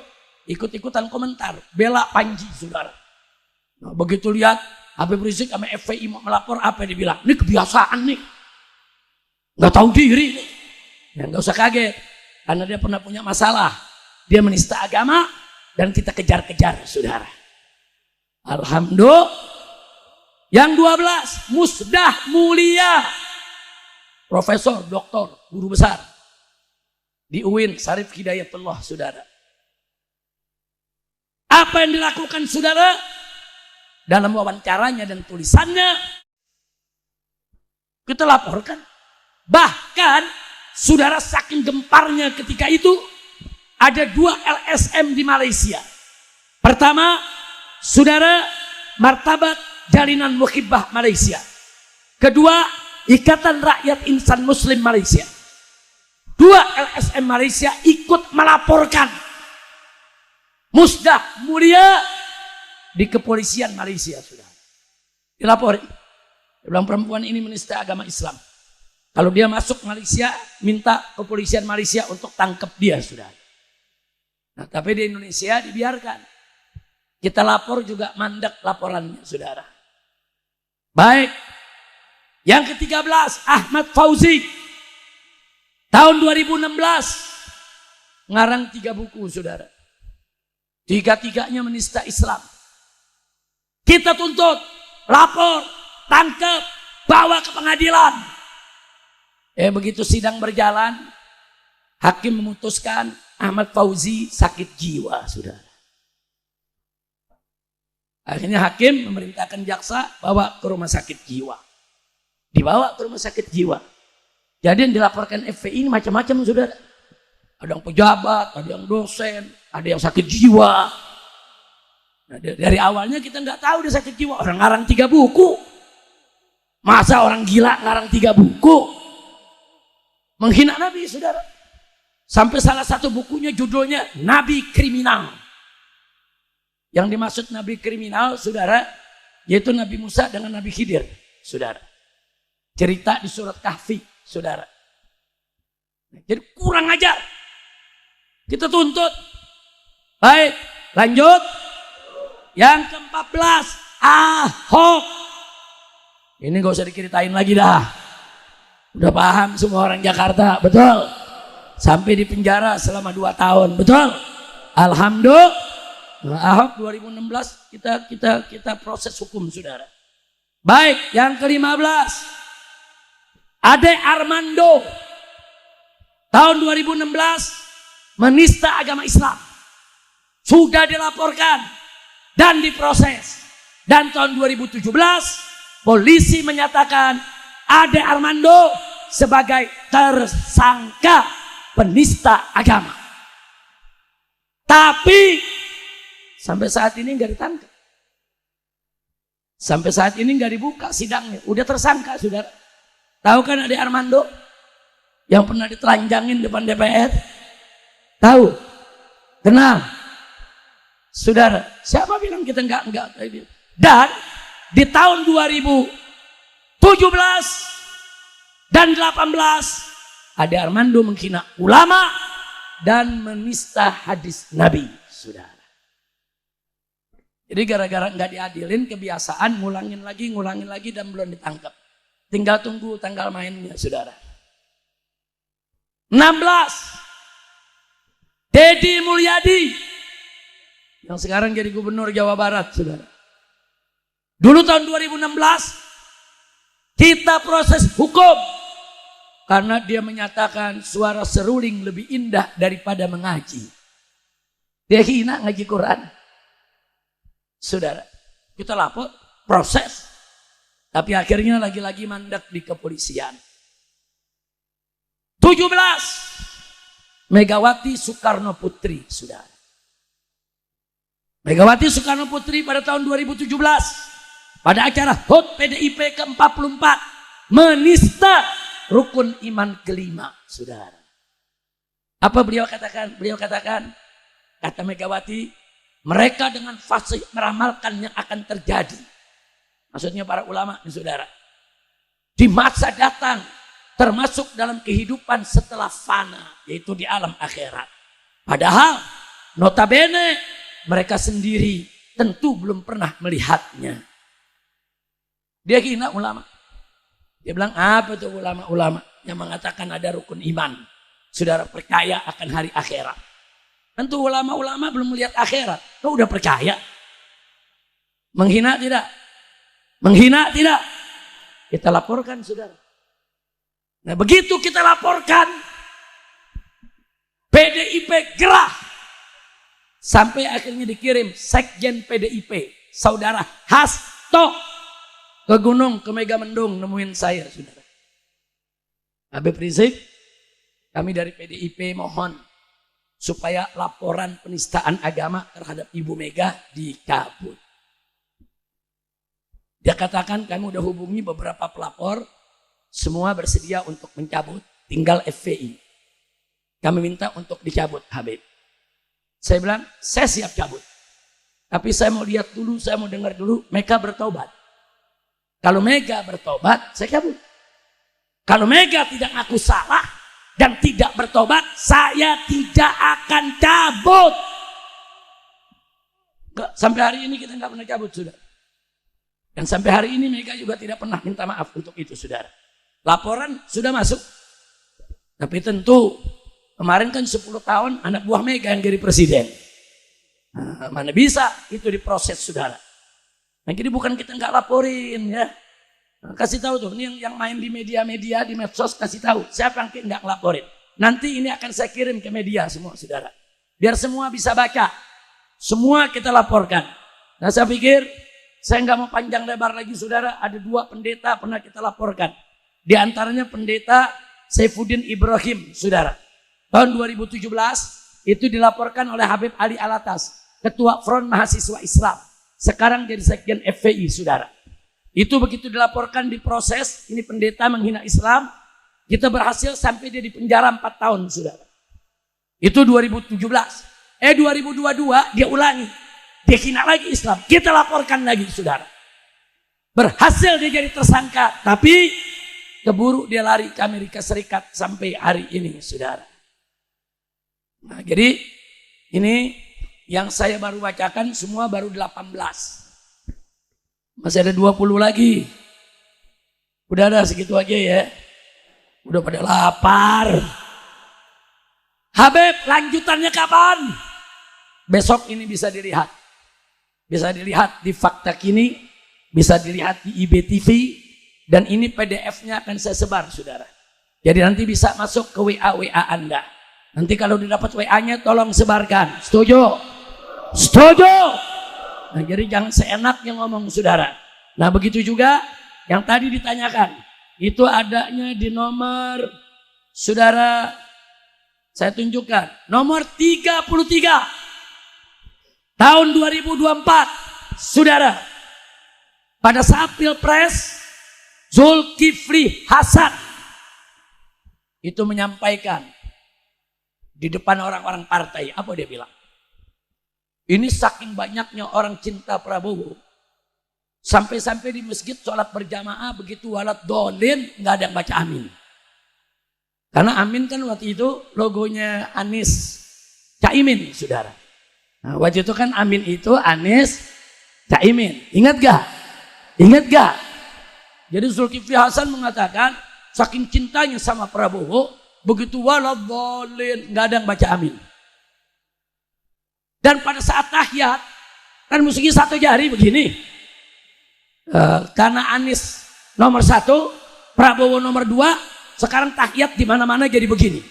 Speaker 1: ikut-ikutan komentar, bela Panji, saudara. Nah, begitu lihat Habib Rizik sama FPI mau melapor, apa yang dibilang? Ini kebiasaan nih, nggak tahu diri nih. Ya nggak usah kaget, karena dia pernah punya masalah. Dia menista agama dan kita kejar-kejar, saudara. Alhamdulillah. Yang 12, Musdah Mulia, profesor, doktor, guru besar di UIN Syarif Hidayatullah, saudara. Apa yang dilakukan saudara dalam wawancaranya dan tulisannya kita laporkan. Bahkan saudara saking gemparnya ketika itu ada 2 LSM di Malaysia. Pertama, saudara Martabat Jalinan Muhibbah Malaysia. Kedua, Ikatan Rakyat Insan Muslim Malaysia. 2 LSM Malaysia ikut melaporkan Musdah Mulia di kepolisian Malaysia, sudah dilapori. Dia bilang perempuan ini menista agama Islam. Kalau dia masuk Malaysia, minta kepolisian Malaysia untuk tangkap dia, sudah. Nah, tapi di Indonesia dibiarkan. Kita lapor juga mandek laporannya, saudara. Baik. Yang ke-13, Ahmad Fauzi. Tahun 2016 ngarang 3 buku, saudara. 3-tiganya menista Islam. Kita tuntut, lapor, tangkap, bawa ke pengadilan. Begitu sidang berjalan, hakim memutuskan Ahmad Fauzi sakit jiwa, saudara. Akhirnya hakim memerintahkan jaksa bawa ke rumah sakit jiwa. Dibawa ke rumah sakit jiwa. Jadi yang dilaporkan FPI ini macam-macam, saudara. Ada yang pejabat, ada yang dosen, ada yang sakit jiwa. Nah, dari awalnya kita nggak tahu dia sakit jiwa. Orang ngarang 3 buku. Masa orang gila ngarang 3 buku? Menghina Nabi, saudara. Sampai salah satu bukunya judulnya Nabi Kriminal. Yang dimaksud Nabi Kriminal, saudara, yaitu Nabi Musa dengan Nabi Khidir, saudara. Cerita di surat Kahfi, saudara. Jadi kurang ajar. Kita tuntut. Baik, lanjut. Yang ke-14, Ahok. Ini gak usah diceritain lagi dah. Udah paham semua orang Jakarta, betul? Sampai di penjara selama 2 tahun, betul? Alhamdulillah. Ahok 2016 kita proses hukum, saudara. Baik, yang ke-15. Ade Armando tahun 2016 menista agama Islam. Sudah dilaporkan dan diproses. Dan tahun 2017 polisi menyatakan Ade Armando sebagai tersangka penista agama. Tapi sampai saat ini nggak ditangkap. Sampai saat ini nggak dibuka sidangnya. Udah tersangka, saudara. Tahu kan Ade Armando yang pernah ditelanjangin depan DPR? Tahu? Kenal? Saudara, siapa bilang kita enggak? Dan di tahun 2017 dan 18 Ade Armando menghina ulama dan menista hadis Nabi, saudara. Jadi gara-gara enggak diadilin, kebiasaan ngulangin lagi dan belum ditangkap. Tinggal tunggu tanggal mainnya, saudara. 16. Deddy Mulyadi yang sekarang jadi gubernur Jawa Barat, saudara. Dulu tahun 2016 kita proses hukum karena dia menyatakan suara seruling lebih indah daripada mengaji. Dia hina ngaji Quran. Saudara, kita lapor, proses. Tapi akhirnya lagi-lagi mandat di kepolisian. 17. Megawati Soekarno Putri, saudara. Megawati Soekarno Putri pada tahun 2017 pada acara HUT PDIP ke-44 menista rukun iman kelima, saudara. Apa beliau katakan? Beliau katakan, kata Megawati, mereka dengan fasih meramalkan yang akan terjadi. Maksudnya para ulama, saudara. Di masa datang, termasuk dalam kehidupan setelah fana, yaitu di alam akhirat. Padahal, notabene, mereka sendiri tentu belum pernah melihatnya. Dia hina ulama. Dia bilang, apa itu ulama-ulama yang mengatakan ada rukun iman. Saudara percaya akan hari akhirat. Tentu ulama-ulama belum melihat akhirat. Kau udah percaya? Menghina tidak? Menghina tidak? Kita laporkan, saudara. Nah, begitu kita laporkan, PDIP gerah. Sampai akhirnya dikirim Sekjen PDIP, saudara Hasto, ke gunung, ke Megamendung, nemuin saya, saudara. Habib Rizik, kami dari PDIP mohon supaya laporan penistaan agama terhadap Ibu Mega dicabut. Dia katakan kami udah hubungi beberapa pelapor, semua bersedia untuk mencabut, tinggal FPI. Kami minta untuk dicabut, Habib. Saya bilang, saya siap cabut. Tapi saya mau lihat dulu, saya mau dengar dulu, Mega bertobat. Kalau Mega bertobat, saya cabut. Kalau Mega tidak ngaku salah dan tidak bertobat, saya tidak akan cabut. Sampai hari ini kita nggak pernah cabut, sudah. Dan sampai hari ini Mega juga tidak pernah minta maaf untuk itu, saudara. Laporan sudah masuk. Tapi tentu kemarin kan 10 tahun anak buah Mega yang jadi presiden. Nah, mana bisa itu diproses, saudara. Nah, jadi bukan kita nggak laporin ya. Nah, kasih tahu tuh, ini yang main di media-media, di medsos, kasih tahu siapa yang nggak ngelaporin. Nanti ini akan saya kirim ke media semua, saudara. Biar semua bisa baca. Semua kita laporkan. Nah saya pikir saya nggak mau panjang lebar lagi saudara. Ada 2 pendeta pernah kita laporkan. Di antaranya pendeta Saifuddin Ibrahim saudara. Tahun 2017 itu dilaporkan oleh Habib Ali Alatas, Ketua Front Mahasiswa Islam. Sekarang jadi Sekjen FPI saudara. Itu begitu dilaporkan diproses, ini pendeta menghina Islam. Kita berhasil sampai dia di penjara 4 tahun saudara. Itu 2017. 2022 dia ulangi. Dia hina lagi Islam. Kita laporkan lagi saudara. Berhasil dia jadi tersangka. Tapi keburu dia lari ke Amerika Serikat sampai hari ini saudara. Nah jadi ini yang saya baru bacakan semua baru 18. Masih ada 20 lagi. Udah ada segitu aja ya. Udah pada lapar. Habib lanjutannya kapan? Besok ini bisa dilihat. Bisa dilihat di Fakta Kini, bisa dilihat di IBTV, dan ini PDF-nya akan saya sebar, saudara. Jadi nanti bisa masuk ke WA Anda. Nanti kalau didapat WA-nya tolong sebarkan. Setuju? Setuju? Nah, jadi jangan seenaknya ngomong, saudara. Nah, begitu juga yang tadi ditanyakan. Itu adanya di nomor, saudara, saya tunjukkan. Nomor 33. Tahun 2024, saudara, pada saat Pilpres, Zulkifli Hasan itu menyampaikan di depan orang-orang partai, apa dia bilang? Ini saking banyaknya orang cinta Prabowo, sampai-sampai di masjid sholat berjamaah begitu walat dolin, nggak ada yang baca amin. Karena amin kan waktu itu logonya Anies Caimin, saudara. Nah, waktu itu kan amin itu Anies Caimin. Ingat gak? Ingat gak? Jadi Zulkifli Hasan mengatakan saking cintanya sama Prabowo, begitu waladhdallin, nggak ada yang baca amin. Dan pada saat tahiyat kan musiknya satu jari begini. Karena Anies nomor 1, Prabowo nomor 2, sekarang tahiyat di mana-mana jadi begini.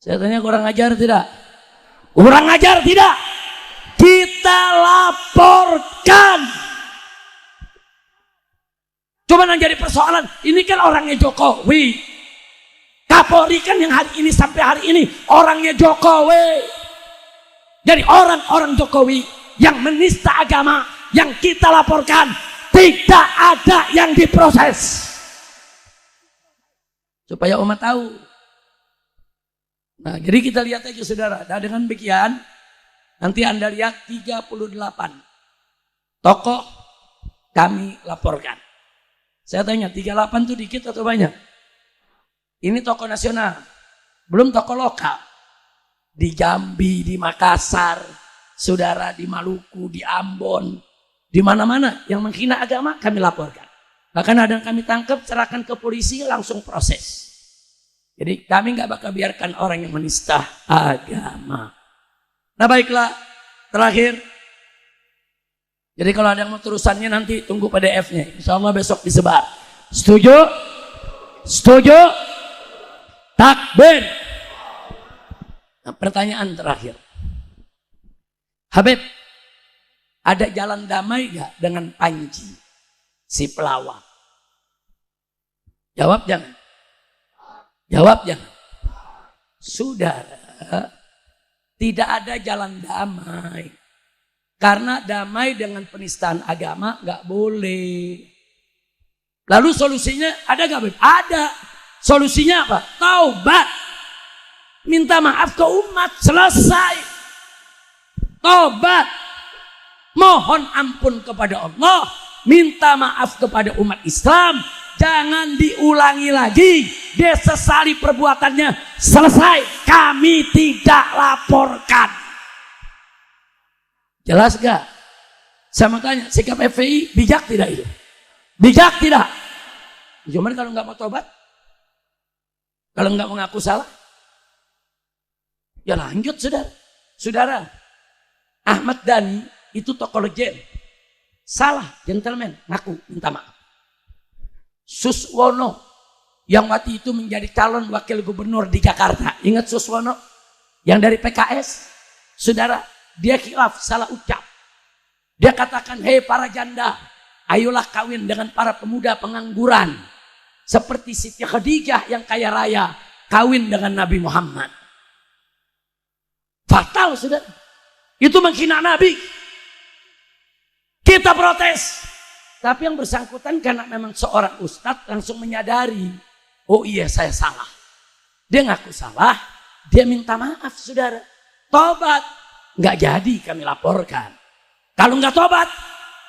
Speaker 1: Saya tanya kurang ajar tidak? Kurang ajar tidak? Kita laporkan. Cuma yang jadi persoalan, ini kan orangnya Jokowi. Kapolri kan yang hari ini sampai hari ini orangnya Jokowi. Jadi orang-orang Jokowi yang menista agama yang kita laporkan tidak ada yang diproses. Supaya umat tahu. Nah, jadi kita lihat aja saudara. Nah, dengan demikian nanti Anda lihat 38 tokoh kami laporkan. Saya tanya 38 itu dikit atau banyak? Ini tokoh nasional. Belum tokoh lokal. Di Jambi, di Makassar, saudara, di Maluku, di Ambon, di mana-mana yang menghina agama kami laporkan. Bahkan ada yang kami tangkap, serahkan ke polisi, langsung proses. Jadi kami nggak bakal biarkan orang yang menista agama. Nah baiklah, terakhir. Jadi kalau ada yang mau terusannya nanti tunggu PDF-nya. Insya Allah besok disebar. Setuju? Setuju? Takbir. Nah, pertanyaan terakhir. Habib, ada jalan damai gak dengan Panji, si pelawak? Jawab jangan. Jawab jangan. Saudara, tidak ada jalan damai. Karena damai dengan penistaan agama gak boleh. Lalu solusinya ada gak? Ada. Solusinya apa? Taubat. Minta maaf ke umat. Selesai. Taubat. Mohon ampun kepada Allah. Minta maaf kepada umat Islam. Jangan diulangi lagi. Dia sesali perbuatannya. Selesai. Kami tidak laporkan. Jelas gak? Saya mau tanya, sikap FPI bijak tidak itu? Bijak tidak? Cuma kalau nggak mau tobat, kalau nggak mengaku salah, ya lanjut saudara. Saudara, Ahmad Dhani itu tokoh legend. Salah, gentleman, ngaku, minta maaf. Suswono yang waktu itu menjadi calon wakil gubernur di Jakarta. Ingat Suswono? Yang dari PKS? Saudara, dia khilaf, salah ucap. Dia katakan, hei para janda, ayolah kawin dengan para pemuda pengangguran. Seperti Siti Khadijah yang kaya raya, kawin dengan Nabi Muhammad. Fatal, saudara. Itu menghina Nabi. Kita protes. Tapi yang bersangkutan karena memang seorang ustadz langsung menyadari, oh iya saya salah. Dia ngaku salah, dia minta maaf, saudara. Tobat. Nggak jadi kami laporkan. Kalau nggak tobat,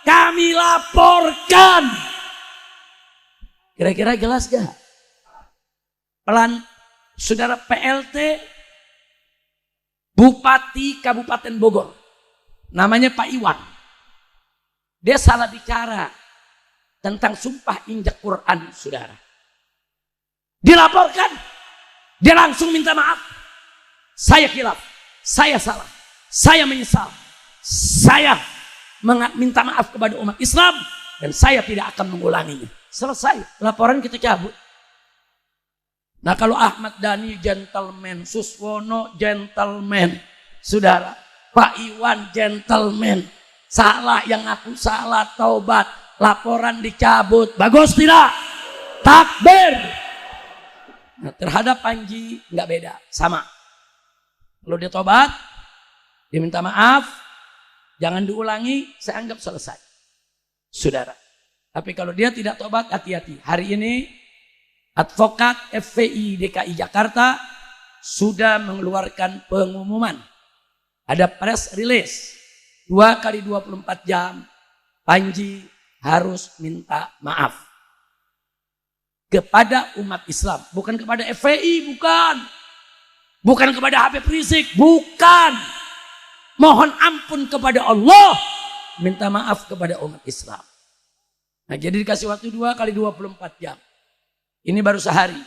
Speaker 1: kami laporkan. Kira-kira jelas gak? Pelan, saudara PLT Bupati Kabupaten Bogor. Namanya Pak Iwan. Dia salah bicara tentang sumpah injak Quran, saudara. Dilaporkan. Dia langsung minta maaf. Saya khilaf. Saya salah. Saya menyesal. Saya minta maaf kepada umat Islam dan saya tidak akan mengulanginya. Selesai, laporan kita cabut. Nah kalau Ahmad Dhani gentleman, Suswono gentleman, saudara, Pak Iwan gentleman, salah yang aku salah, taubat, laporan dicabut, bagus tidak? Takbir. Nah, terhadap Panji nggak beda, sama. Kalau dia tobat, dia minta maaf, jangan diulangi, saya anggap selesai. Saudara. Tapi kalau dia tidak tobat, hati-hati. Hari ini, advokat FPI DKI Jakarta sudah mengeluarkan pengumuman. Ada press release. 2 kali 24 jam, Panji harus minta maaf. Kepada umat Islam. Bukan kepada FPI, bukan. Bukan kepada Habib Rizik, bukan. Mohon ampun kepada Allah, minta maaf kepada umat Islam. Nah jadi dikasih waktu 2 kali 24 jam. Ini baru sehari.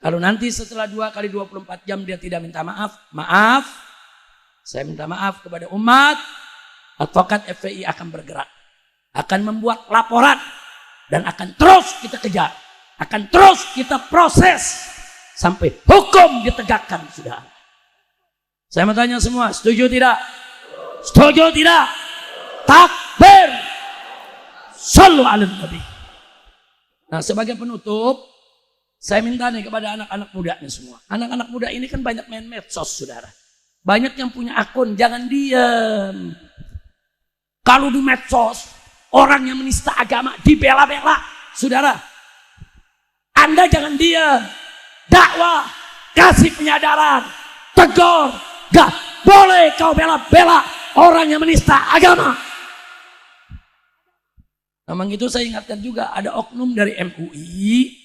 Speaker 1: Kalau nanti setelah 2 kali 24 jam dia tidak minta maaf, maaf. Saya minta maaf kepada umat. Advokat FPI akan bergerak. Akan membuat laporan. Dan akan terus kita kejar. Akan terus kita proses. Sampai hukum ditegakkan, sudah. Saya mau tanya semua, setuju tidak? Setuju tidak? Takbir. Shallu ala Nabi. Nah sebagai penutup, saya minta nih kepada anak-anak muda nih semua. Anak-anak muda ini kan banyak main medsos, saudara. Banyak yang punya akun, jangan diam. Kalau di medsos, orang yang menista agama dibela-bela, saudara. Anda jangan diam. Dakwah, kasih penyadaran, tegur. Gak boleh kau bela-bela orang yang menista agama. Memang itu saya ingatkan juga ada oknum dari MUI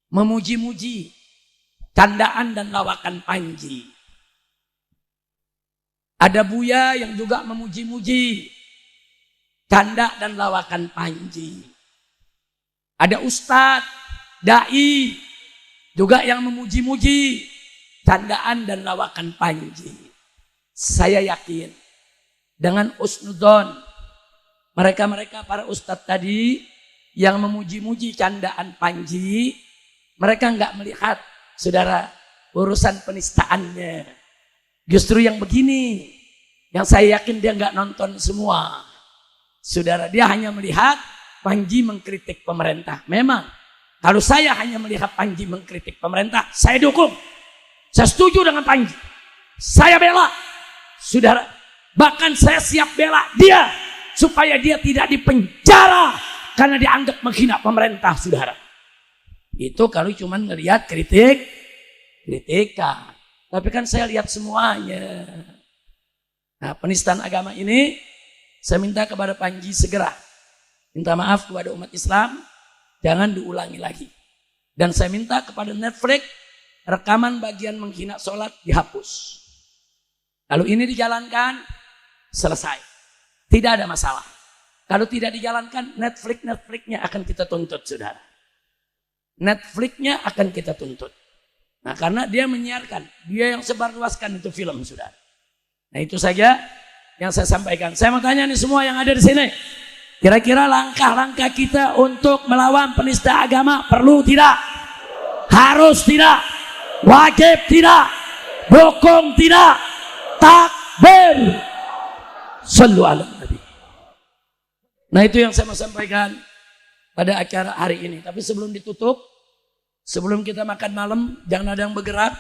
Speaker 1: memuji-muji candaan dan lawakan Panji. Ada Buya yang juga memuji-muji canda dan lawakan Panji. Ada Ustadz, Dai juga yang memuji-muji candaan dan lawakan Panji. Saya yakin dengan usnudon mereka-mereka para ustadz tadi yang memuji-muji candaan Panji, mereka nggak melihat, saudara, urusan penistaannya. Justru yang begini, yang saya yakin dia nggak nonton semua. Saudara, dia hanya melihat Panji mengkritik pemerintah. Memang, kalau saya hanya melihat Panji mengkritik pemerintah, saya dukung. Saya setuju dengan Panji. Saya bela. Saudara, bahkan saya siap bela dia supaya dia tidak dipenjara karena dianggap menghina pemerintah, saudara. Itu kalau cuma ngelihat kritikan. Tapi kan saya lihat semuanya. Nah, penistaan agama ini saya minta kepada Panji segera minta maaf kepada umat Islam, jangan diulangi lagi. Dan saya minta kepada Netflix rekaman bagian menghina sholat dihapus. Kalau ini dijalankan, selesai. Tidak ada masalah. Kalau tidak dijalankan, Netflix-nya akan kita tuntut, saudara. Netflix-nya akan kita tuntut. Nah, karena dia menyiarkan, dia yang sebarluaskan itu film, saudara. Nah, itu saja yang saya sampaikan. Saya mau tanya nih semua yang ada di sini. Kira-kira langkah-langkah kita untuk melawan penista agama perlu tidak? Harus tidak? Wajib tidak? Dukung tidak? Takbir. Sallu ala Nabi. Nah itu yang saya mau sampaikan pada acara hari ini. Tapi sebelum ditutup, sebelum kita makan malam, jangan ada yang bergerak.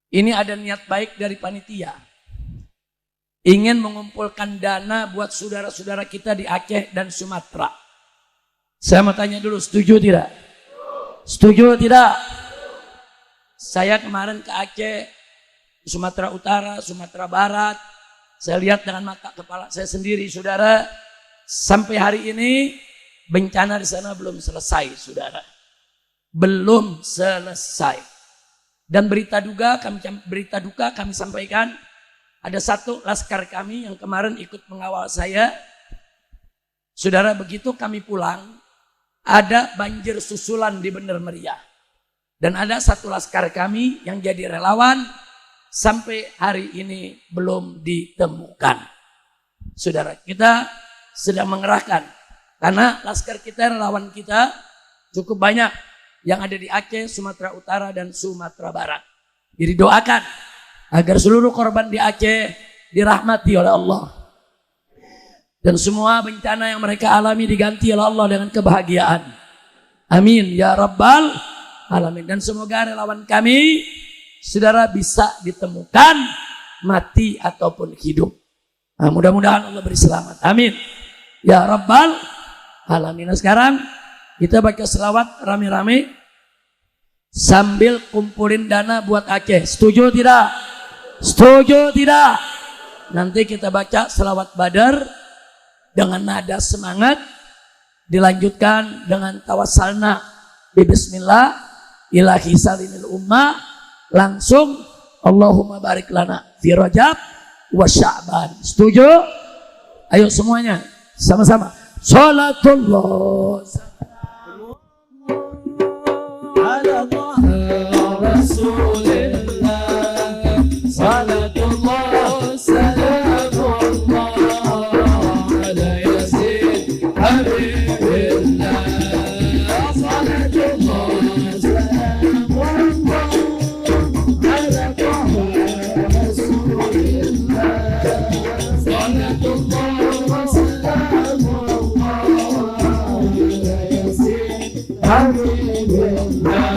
Speaker 1: Ini ada niat baik dari panitia. Ingin mengumpulkan dana buat saudara-saudara kita di Aceh dan Sumatera. Saya mau tanya dulu, setuju tidak? Setuju tidak? Saya kemarin ke Aceh, Sumatera Utara, Sumatera Barat. Saya lihat dengan mata kepala saya sendiri, saudara. Sampai hari ini bencana di sana belum selesai, saudara. Belum selesai. Dan berita duka kami sampaikan, ada satu laskar kami yang kemarin ikut mengawal saya. Saudara, begitu kami pulang, ada banjir susulan di Bener Meriah. Dan ada satu laskar kami yang jadi relawan, sampai hari ini belum ditemukan. Saudara, kita sedang mengerahkan. Karena laskar kita, relawan kita cukup banyak yang ada di Aceh, Sumatera Utara, dan Sumatera Barat. Jadi doakan agar seluruh korban di Aceh dirahmati oleh Allah. Dan semua bencana yang mereka alami diganti oleh Allah dengan kebahagiaan. Amin ya Rabbal Alamin. Dan semoga relawan kami, saudara, bisa ditemukan mati ataupun hidup. Nah, mudah-mudahan Allah beri selamat. Amin ya Rabbal Alamin. Nah, sekarang kita baca selawat rame-rame sambil kumpulin dana buat Aceh. Setuju tidak? Setuju tidak? Nanti kita baca selawat Badar dengan nada semangat, dilanjutkan dengan tawassalna bismillah ilahi salimil ummah, langsung Allahumma barik lana fi Rajab wa Sya'ban. Setuju? Ayo semuanya sama-sama. Salatullah ala Rasulillah, salatullah salamullah ala yasin habibillah, salatullah salamullah ala Rasulillah, salatullah salamullah ala yasin habibillah.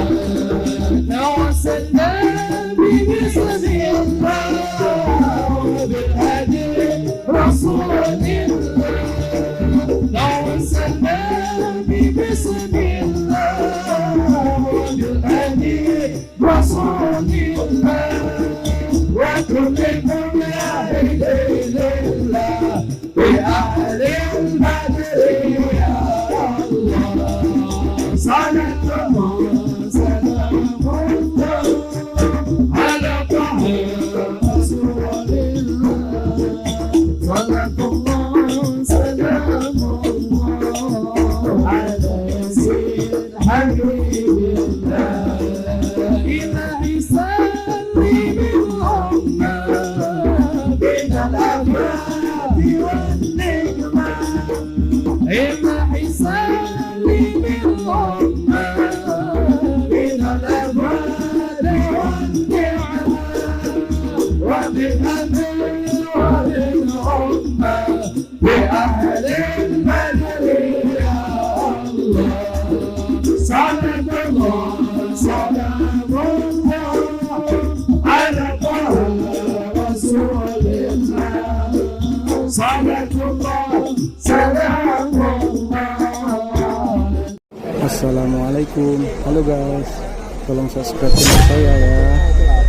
Speaker 2: Assalamualaikum. Halo guys, tolong subscribe channel saya ya.